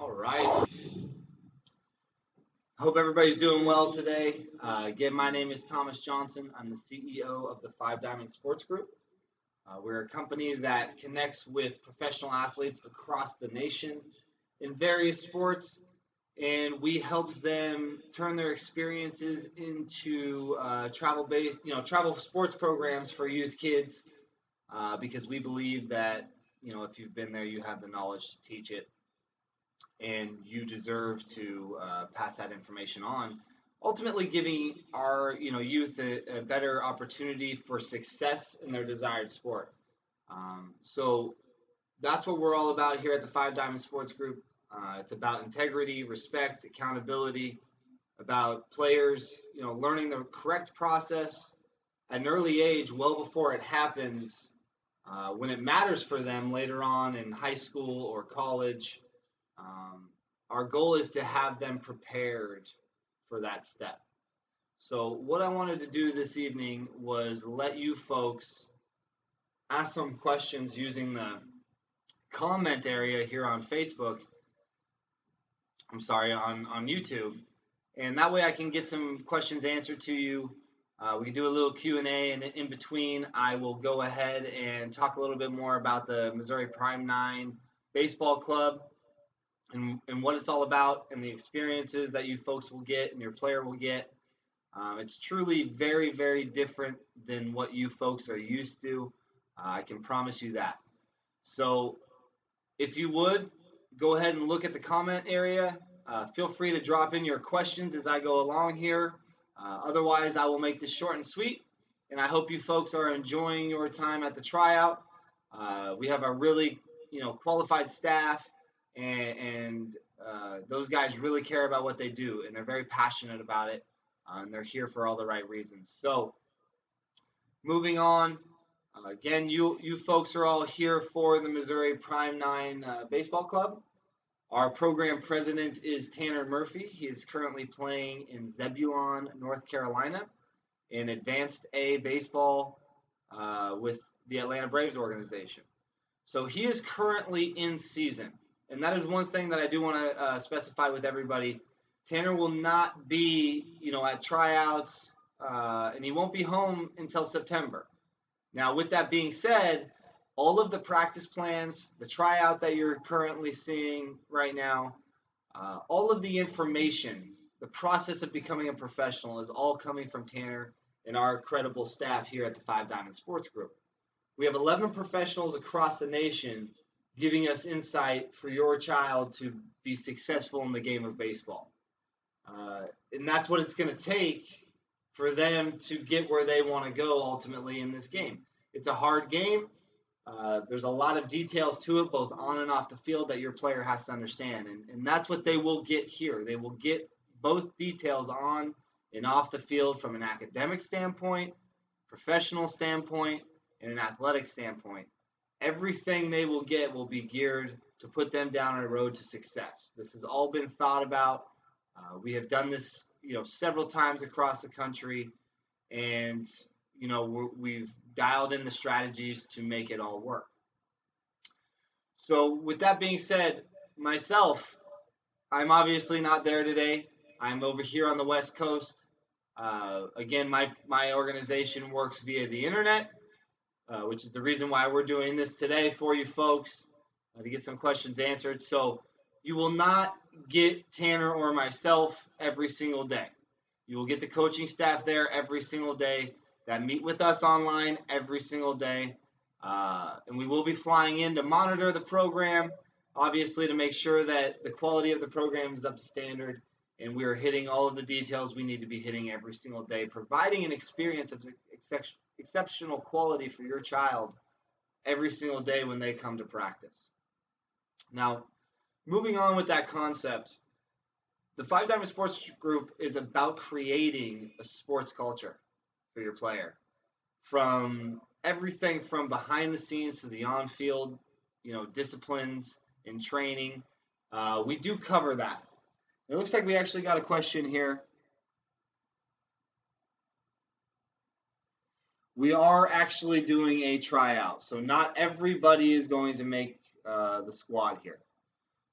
All right. Hope everybody's doing well today. Again, my name is Thomas Johnson. I'm the CEO of the Five Diamond Sports Group. We're a company that connects with professional athletes across the nation in various sports, and we help them turn their experiences into travel-based, travel sports programs for youth kids. Because we believe that if you've been there, you have the knowledge to teach it and you deserve to pass that information on, ultimately giving our youth a better opportunity for success in their desired sport. So that's what we're all about here at the Five Diamond Sports Group. It's about integrity, respect, accountability, about players, learning the correct process at an early age, well before it happens, when it matters for them later on in high school or college. Um, our goal is to have them prepared for that step. So, what I wanted to do this evening was let you folks ask some questions using the comment area here on Facebook. I'm sorry, on YouTube. And that way I can get some questions answered to you. We can do a little Q&A, and in between, I will go ahead and talk a little bit more about the Missouri Prime 9 Baseball Club and what it's all about and the experiences that you folks will get and your player will get. It's truly very, very different than what you folks are used to. I can promise you that. So if you would, go ahead and look at the comment area. Feel free to drop in your questions as I go along here. Otherwise, I will make this short and sweet. And I hope you folks are enjoying your time at the tryout. We have a really, qualified staff, and those guys really care about what they do, and they're very passionate about it, and they're here for all the right reasons. So, moving on. Again, you folks are all here for the Missouri Prime 9 Baseball Club. Our program president is Tanner Murphy. He is currently playing in Zebulon, North Carolina, in Advanced A baseball with the Atlanta Braves organization. So he is currently in season. And that is one thing that I do want to specify with everybody. Tanner will not be, at tryouts, and he won't be home until September. Now, with that being said, all of the practice plans, the tryout that you're currently seeing right now, all of the information, the process of becoming a professional is all coming from Tanner and our incredible staff here at the Five Diamond Sports Group. We have 11 professionals across the nation giving us insight for your child to be successful in the game of baseball. And that's what it's going to take for them to get where they want to go ultimately in this game. It's a hard game. There's a lot of details to it, both on and off the field, that your player has to understand. And that's what they will get here. They will get both details on and off the field from an academic standpoint, professional standpoint, and an athletic standpoint. Everything they will get will be geared to put them down a road to success. This has all been thought about. We have done this, several times across the country, and we've dialed in the strategies to make it all work. So, with that being said, myself, I'm obviously not there today. I'm over here on the West Coast. Again, my organization works via the internet, which is the reason why we're doing this today for you folks, to get some questions answered. So you will not get Tanner or myself every single day. You will get the coaching staff there every single day that meet with us online every single day. And we will be flying in to monitor the program, obviously to make sure that the quality of the program is up to standard and we are hitting all of the details we need to be hitting every single day, providing an experience of exceptional quality for your child every single day when they come to practice. Now, moving on with that concept, the Five Diamond Sports Group is about creating a sports culture for your player, from everything from behind the scenes to the on-field, disciplines and training. We do cover that. It looks like we actually got a question here. We are actually doing a tryout, so not everybody is going to make the squad here.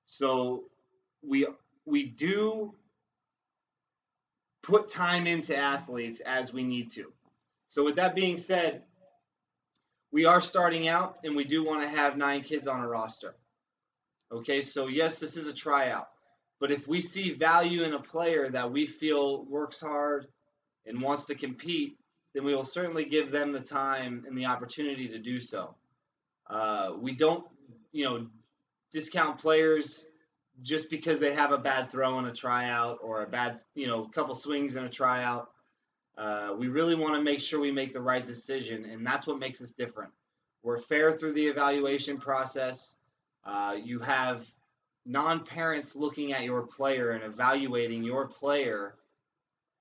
So we we do put time into athletes as we need to. So with that being said, we are starting out and we do want to have 9 kids on a roster. Okay, so yes, this is a tryout. But if we see value in a player that we feel works hard and wants to compete, then we will certainly give them the time and the opportunity to do so. We don't, you know, discount players just because they have a bad throw in a tryout or a bad, couple swings in a tryout. We really want to make sure we make the right decision, and that's what makes us different. We're fair through the evaluation process. You have non-parents looking at your player and evaluating your player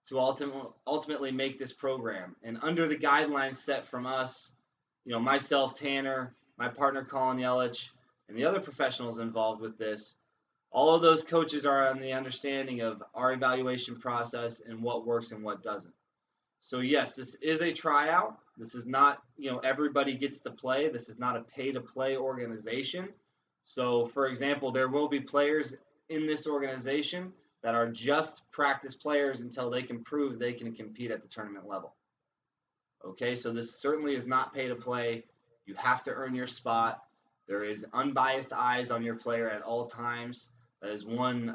to ultimately make this program. And under the guidelines set from us, myself, Tanner, my partner Colin Yelich, and the other professionals involved with this, all of those coaches are on the understanding of our evaluation process and what works and what doesn't. So yes, this is a tryout. This is not, everybody gets to play. This is not a pay-to-play organization. So, for example, there will be players in this organization that are just practice players until they can prove they can compete at the tournament level. Okay, so this certainly is not pay-to-play. You have to earn your spot. There is unbiased eyes on your player at all times. That is one,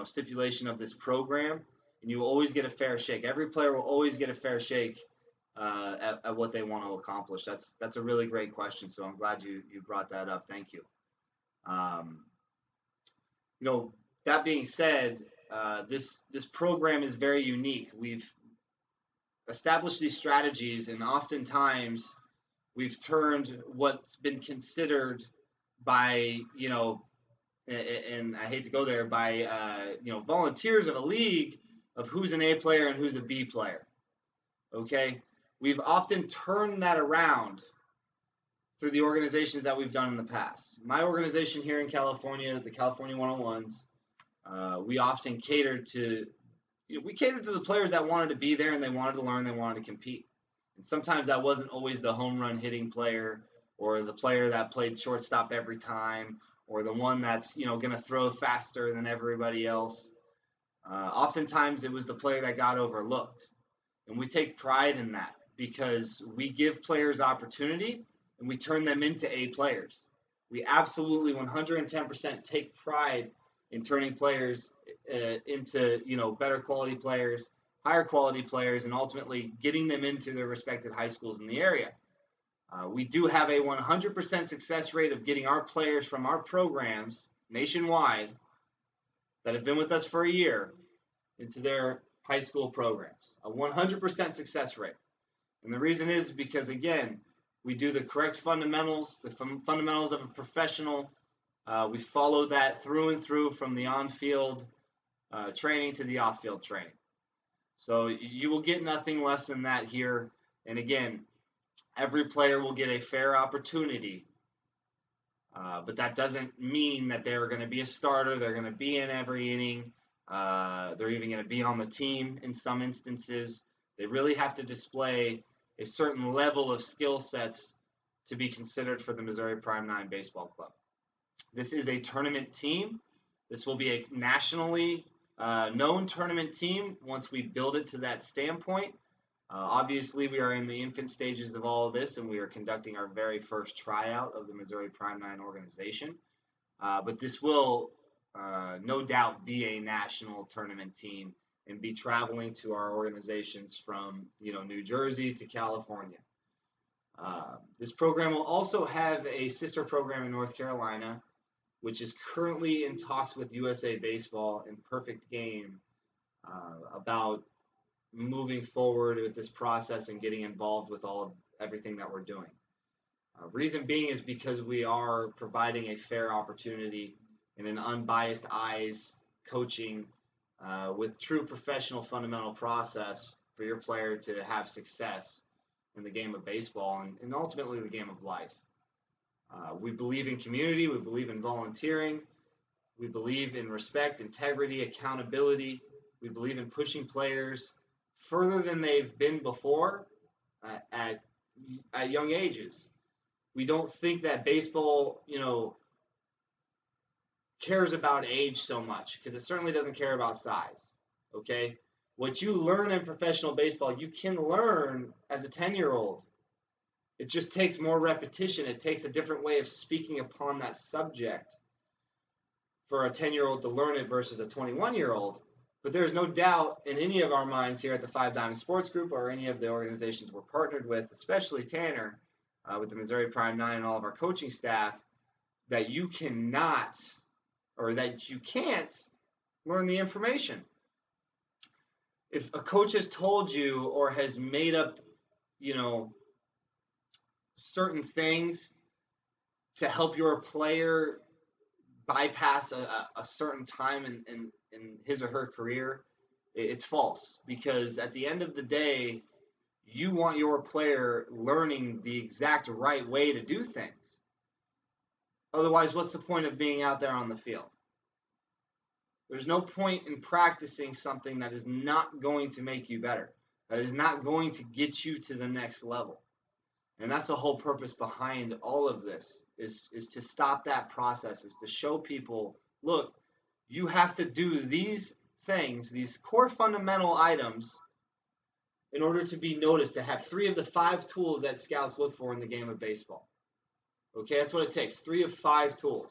stipulation of this program, and you will always get a fair shake. Every player will always get a fair shake at what they want to accomplish. That's a really great question. So I'm glad you brought that up. Thank you. Um, that being said, this program is very unique. We've established these strategies, and oftentimes we've turned what's been considered by and I hate to go there, by volunteers of a league of who's an A player and who's a B player. Okay, we've often turned that around through the organizations that we've done in the past. My organization here in California, the California 101s, we often catered to the players that wanted to be there and they wanted to learn, they wanted to compete. And sometimes that wasn't always the home run hitting player or the player that played shortstop every time or the one that's going to throw faster than everybody else. Oftentimes it was the player that got overlooked. And we take pride in that because we give players opportunity and we turn them into A players. We absolutely 110% take pride in turning players into better quality players, higher quality players, and ultimately getting them into their respective high schools in the area. We do have a 100% success rate of getting our players from our programs nationwide that have been with us for a year into their high school programs. A 100% success rate. And the reason is because, again, we do the correct fundamentals, the fundamentals of a professional. We follow that through and through from the on-field training to the off-field training. So you will get nothing less than that here. And again, every player will get a fair opportunity. But that doesn't mean that they're going to be a starter. They're going to be in every inning. They're even going to be on the team in some instances. They really have to display a certain level of skill sets to be considered for the Missouri Prime 9 Baseball Club. This is a tournament team. This will be a nationally known tournament team once we build it to that standpoint. Obviously, we are in the infant stages of all of this, and we are conducting our very first tryout of the Missouri Prime 9 organization. But this will no doubt be a national tournament team and be traveling to our organizations from New Jersey to California. This program will also have a sister program in North Carolina, which is currently in talks with USA Baseball and Perfect Game about moving forward with this process and getting involved with everything that we're doing. Reason being is because we are providing a fair opportunity and an unbiased eyes coaching with true professional fundamental process for your player to have success in the game of baseball and ultimately the game of life. We believe in community. We believe in volunteering. We believe in respect, integrity, accountability. We believe in pushing players further than they've been before at young ages. We don't think that baseball, cares about age so much, because it certainly doesn't care about size. Okay? What you learn in professional baseball, you can learn as a 10-year-old. It just takes more repetition. It takes a different way of speaking upon that subject for a 10-year-old to learn it versus a 21-year-old. But there's no doubt in any of our minds here at the Five Diamond Sports Group or any of the organizations we're partnered with, especially Tanner, with the Missouri Prime 9 and all of our coaching staff, that you cannot or that you can't learn the information. If a coach has told you or has made up, certain things to help your player bypass a certain time in his or her career, it's false. Because at the end of the day, you want your player learning the exact right way to do things. Otherwise, what's the point of being out there on the field? There's no point in practicing something that is not going to make you better, that is not going to get you to the next level. And that's the whole purpose behind all of this, is to stop that process, is to show people, look, you have to do these things, these core fundamental items, in order to be noticed, to have 3 of the 5 tools that scouts look for in the game of baseball. Okay, that's what it takes, 3 of 5 tools.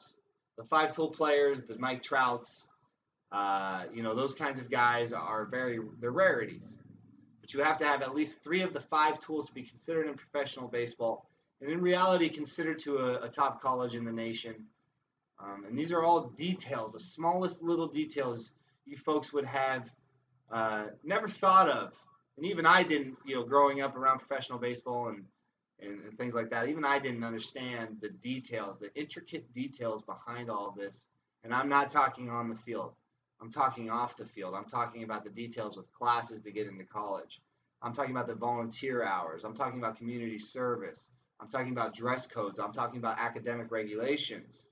The 5-tool players, the Mike Trouts, those kinds of guys they're rarities. But you have to have at least 3 of the 5 tools to be considered in professional baseball, and in reality considered to a top college in the nation. And these are all details, the smallest little details you folks would have never thought of. And even I didn't, growing up around professional baseball and things like that, even I didn't understand the details, the intricate details behind all of this. And I'm not talking on the field. I'm talking off the field. I'm talking about the details with classes to get into college. I'm talking about the volunteer hours. I'm talking about community service. I'm talking about dress codes. I'm talking about academic regulations.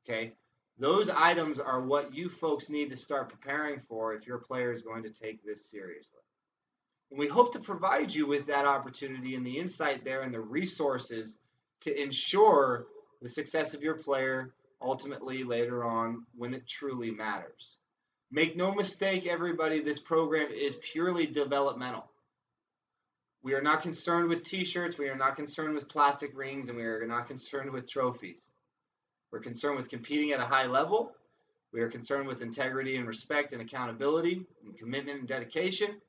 Okay? Those items are what you folks need to start preparing for if your player is going to take this seriously. And we hope to provide you with that opportunity and the insight there and the resources to ensure the success of your player ultimately later on when it truly matters. Make no mistake, everybody, this program is purely developmental. We are not concerned with t-shirts, we are not concerned with plastic rings, and we are not concerned with trophies. We're concerned with competing at a high level. We are concerned with integrity and respect and accountability and commitment and dedication.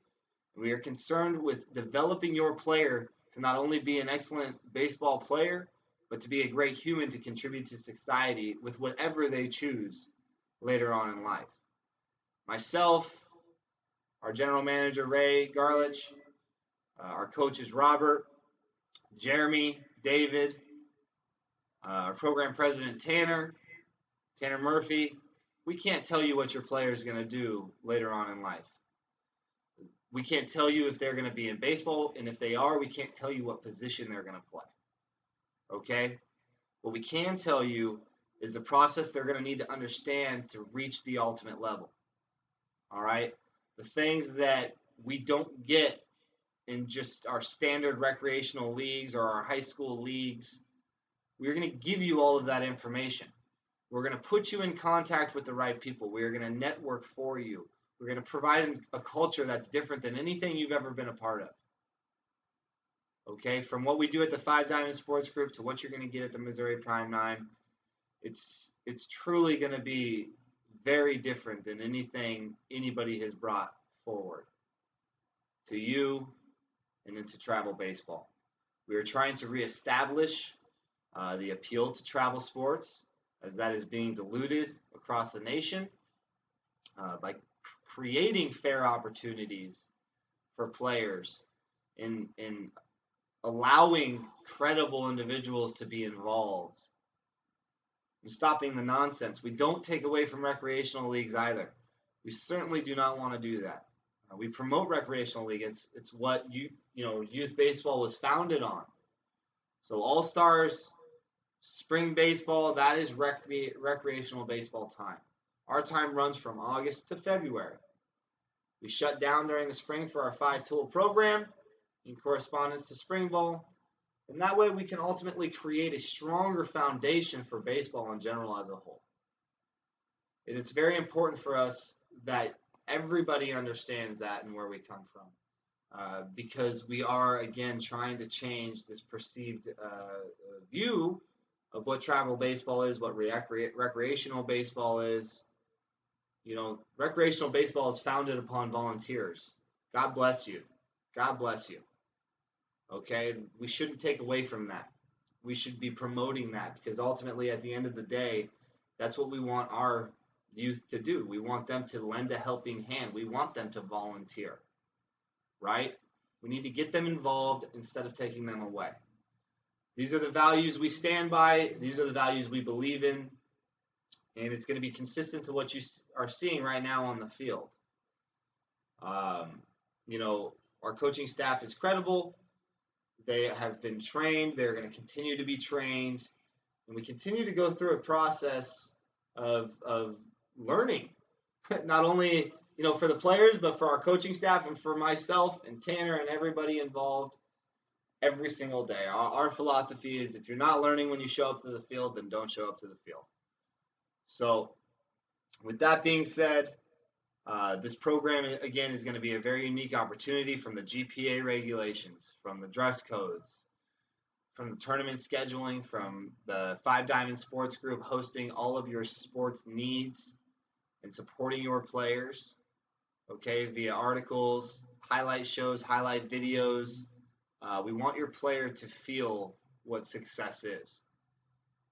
We are concerned with developing your player to not only be an excellent baseball player, but to be a great human to contribute to society with whatever they choose later on in life. Myself, our general manager, Ray Garlich, our coaches, Robert, Jeremy, David, our program president, Tanner Murphy, we can't tell you what your player is going to do later on in life. We can't tell you if they're going to be in baseball, and if they are, we can't tell you what position they're going to play. Okay? What we can tell you is the process they're going to need to understand to reach the ultimate level. All right? The things that we don't get in just our standard recreational leagues or our high school leagues, we're going to give you all of that information. We're going to put you in contact with the right people. We're going to network for you. We're going to provide a culture that's different than anything you've ever been a part of. Okay, from what we do at the Five Diamond Sports Group to what you're going to get at the Missouri Prime 9, it's truly going to be very different than anything anybody has brought forward to you and into travel baseball. We are trying to reestablish the appeal to travel sports, as that is being diluted across the nation by creating fair opportunities for players in allowing credible individuals to be involved and stopping the nonsense. We don't take away from recreational leagues either. We certainly do not want to do that. We promote recreational league. It's what youth baseball was founded on. So All-Stars, spring baseball, that is recreational baseball time. Our time runs from August to February. We shut down during the spring for our 5-tool program in correspondence to spring ball. And that way we can ultimately create a stronger foundation for baseball in general as a whole. And it's very important for us that everybody understands that and where we come from. Because we are, again, trying to change this perceived view of what travel baseball is, what recreational baseball is. You know, recreational baseball is founded upon volunteers. God bless you. God bless you. Okay? We shouldn't take away from that. We should be promoting that because ultimately, at the end of the day, that's what we want our youth to do. We want them to lend a helping hand. We want them to volunteer, right? We need to get them involved instead of taking them away. These are the values we stand by. These are the values we believe in. And it's going to be consistent to what you are seeing right now on the field. Um, you know, our coaching staff is credible. They have been trained. They're going to continue to be trained. And we continue to go through a process of learning, not only, you know, for the players, but for our coaching staff and for myself and Tanner and everybody involved every single day. Our philosophy is if you're not learning when you show up to the field, then don't show up to the field. So, with that being said, this program, again, is going to be a very unique opportunity from the GPA regulations, from the dress codes, from the tournament scheduling, from the Five Diamond Sports Group hosting all of your sports needs and supporting your players, okay, via articles, highlight shows, highlight videos. We want your player to feel what success is,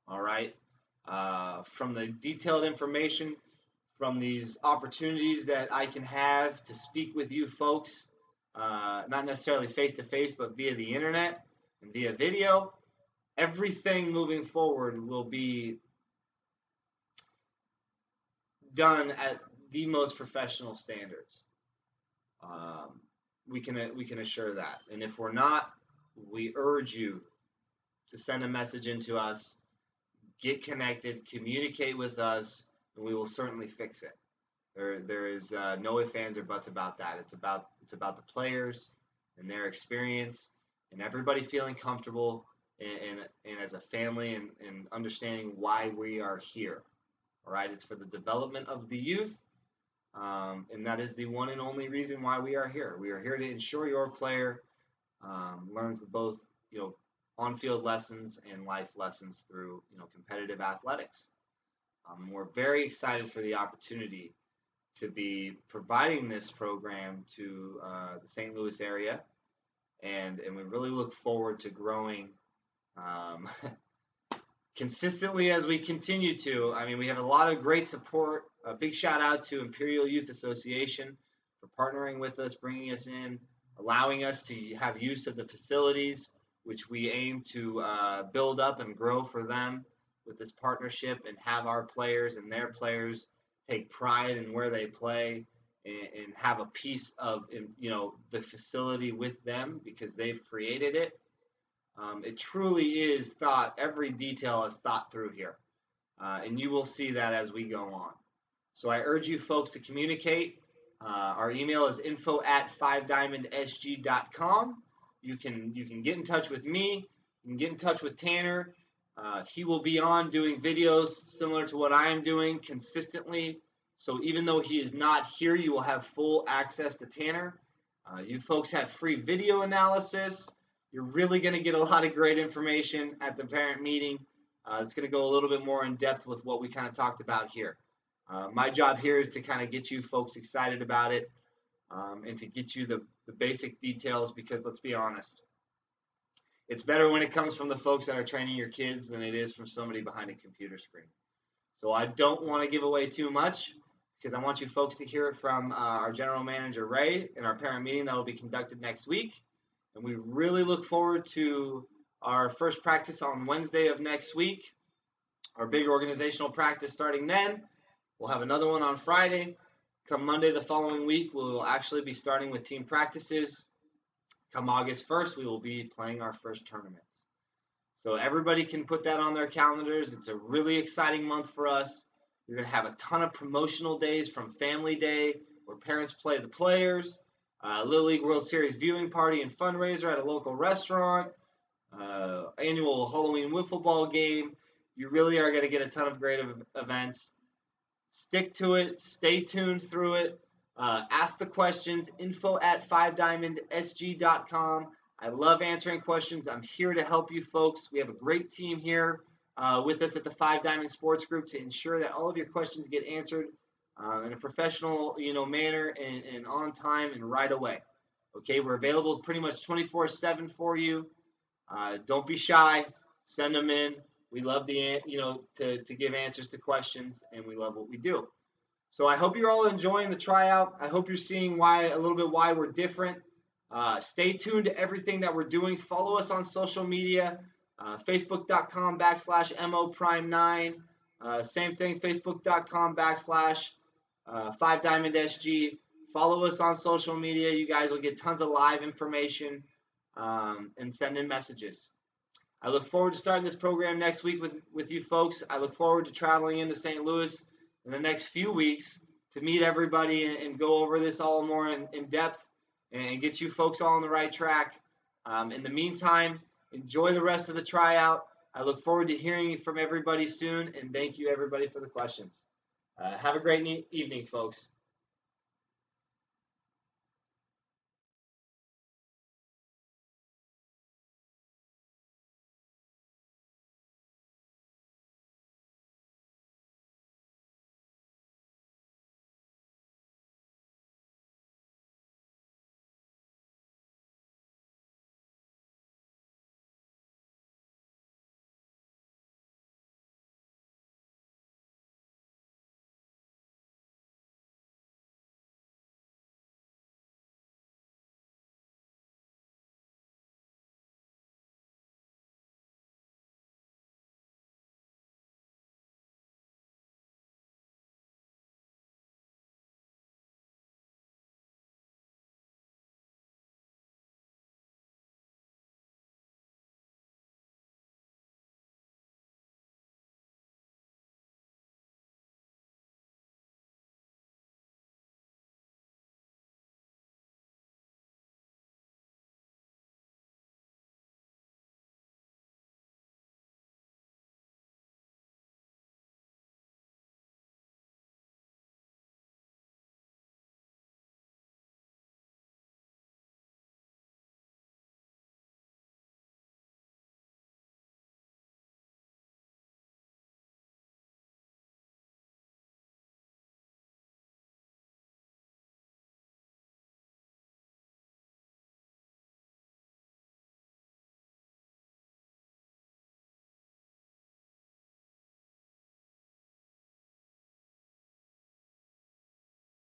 all right? From the detailed information, from these opportunities that I can have to speak with you folks, not necessarily face to face, but via the internet and via video, everything moving forward will be done at the most professional standards. We can assure that. And if we're not, we urge you to send a message into us, get connected, communicate with us, and we will certainly fix it. There is no ifs, ands, or buts about that. It's about the players and their experience and everybody feeling comfortable and as a family and understanding why we are here. All right, it's for the development of the youth, and that is the one and only reason why we are here. We are here to ensure your player learns both, you know, on-field lessons and life lessons through, you know, competitive athletics. We're very excited for the opportunity to be providing this program to the St. Louis area, and we really look forward to growing consistently as we continue to. I mean, we have a lot of great support. A big shout out to Imperial Youth Association for partnering with us, bringing us in, allowing us to have use of the facilities, which we aim to build up and grow for them with this partnership and have our players and their players take pride in where they play and have a piece of, you know, the facility with them because they've created it. It truly is thought, every detail is thought through here. And you will see that as we go on. So I urge you folks to communicate. Our email is info@5diamondsg.com. You can get in touch with me. You can get in touch with Tanner. He will be on doing videos similar to what I am doing consistently. So even though he is not here, you will have full access to Tanner. You folks have free video analysis. You're really going to get a lot of great information at the parent meeting. It's going to go a little bit more in depth with what we kind of talked about here. My job here is to kind of get you folks excited about it and to get you the basic details because let's be honest, it's better when it comes from the folks that are training your kids than it is from somebody behind a computer screen. So I don't want to give away too much because I want you folks to hear it from our general manager, Ray, in our parent meeting that will be conducted next week. And we really look forward to our first practice on Wednesday of next week, our big organizational practice starting then. We'll have another one on Friday. Come Monday the following week, we will actually be starting with team practices. Come August 1st, we will be playing our first tournaments. So everybody can put that on their calendars. It's a really exciting month for us. You're going to have a ton of promotional days from Family Day, where parents play the players, Little League World Series viewing party and fundraiser at a local restaurant, annual Halloween wiffle ball game. You really are going to get a ton of great events. Stick to it. Stay tuned through it. Ask the questions. info@5diamondsg.com. I love answering questions. I'm here to help you folks. We have a great team here with us at the 5 Diamond Sports Group to ensure that all of your questions get answered in a professional, manner and on time and right away. Okay, we're available pretty much 24/7 for you. Don't be shy. Send them in. We love to give answers to questions, and we love what we do. So I hope you're all enjoying the tryout. I hope you're seeing a little bit why we're different. Stay tuned to everything that we're doing. Follow us on social media, facebook.com/MOPrime9. Same thing, facebook.com/5DiamondSG. Follow us on social media. You guys will get tons of live information and send in messages. I look forward to starting this program next week with you folks. I look forward to traveling into St. Louis in the next few weeks to meet everybody and go over this all more in depth and get you folks all on the right track. In the meantime, enjoy the rest of the tryout. I look forward to hearing from everybody soon, and thank you everybody for the questions. Have a great evening, folks.